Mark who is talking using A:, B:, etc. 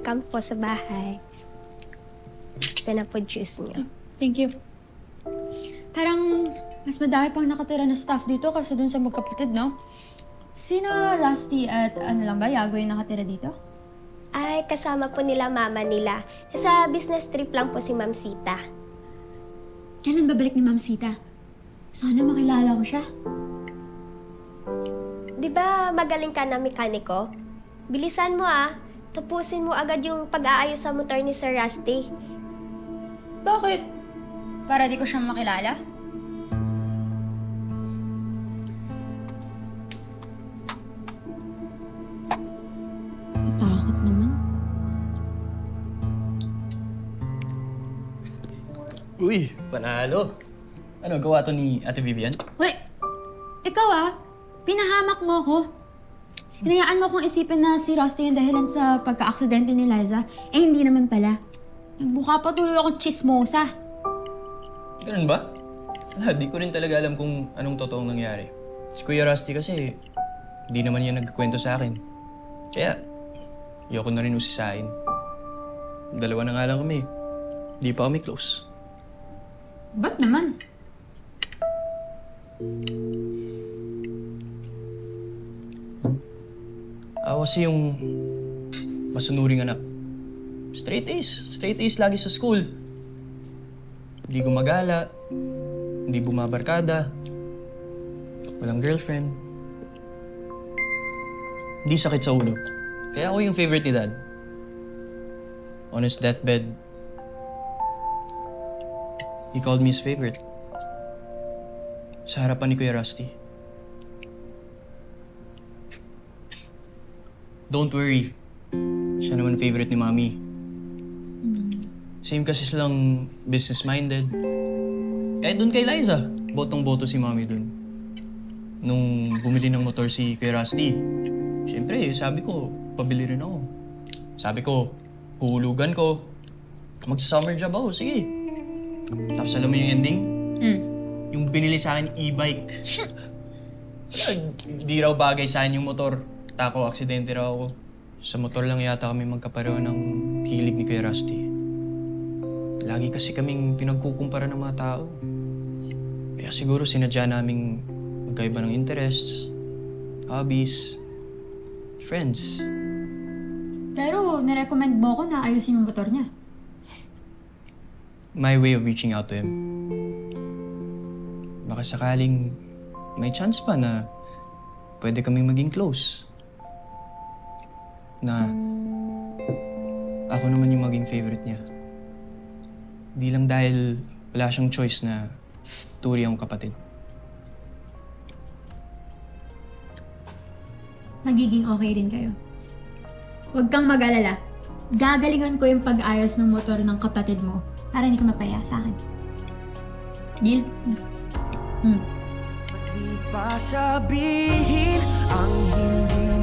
A: welcome po sa bahay. Ito na po juice niyo.
B: Thank you. Parang mas madami pang nakatira na staff dito kasi dun sa magkapatid, no? Sino Rusty at ano lang ba, Yago yung nakatira dito?
A: Ay, kasama po nila mama nila. Sa business trip lang po si Ma'am Sita.
B: Kailan babalik ni Ma'am Sita? Sana makilala ko siya.
A: Di ba magaling ka na mekaniko? Bilisan mo tapusin mo agad yung pag-aayos sa motor ni Sir Rusty.
B: Bakit? Para di ko siyang makilala? Natakot naman.
C: Uy, panalo. Ano, gawa to ni Ate Vivian?
B: Wait! Ikaw pinahamak mo ako. Hinayaan mo kong isipin na si Rusty yung dahilan sa pagka-aksidente ni Liza. Eh, hindi naman pala. Nagbuka pa tuloy akong chismosa.
C: Ganun ba? Wala, di ko rin talaga alam kung anong totoong nangyari. Si Kuya Rusty kasi, di naman niya nagkwento sa akin. Kaya, ayoko na rin usisain. Dalawa na nga lang kami. Di pa kami close.
B: Ba't naman?
C: Ako kasi yung masunuring anak. Straight A's lagi sa school. Hindi gumagala, hindi bumabarkada, walang girlfriend. Hindi sakit sa ulo. Kaya ako yung favorite ni Dad. On his deathbed, he called me his favorite. Sa harapan ni Kuya Rusty. Don't worry. Siya naman favorite ni Mami. Same kasi silang business-minded. Kahit dun kay Liza, botong-boto si Mami dun. Nung bumili ng motor si Kuya Rusty, siyempre, sabi ko, pabili rin ako. Sabi ko, huhulugan ko. Magsa-summer job ako, sige. Tapos alam mo yung ending? Yung binili sa akin e-bike. Di raw bagay sa akin yung motor. Tako, aksidente raw ako. Sa motor lang yata kami magkapareho ng hilig ni Kuya Rusty. Lagi kasi kaming pinagkukumpara ng mga tao. Kaya siguro sinadya naming magkaiba ng interests, hobbies, friends.
B: Pero nirecommend mo ko na ayusin yung motor niya.
C: My way of reaching out to him. Baka sakaling may chance pa na pwede kaming maging close. Na ako naman yung maging favorite niya. Di lang dahil wala siyang choice na turi akong kapatid.
B: Magiging okay rin kayo. Huwag kang mag-alala. Gagalingan ko yung pag-ayos ng motor ng kapatid mo para hindi ka mapaya sa akin. Deal?
D: Di pa sabihin ang hindi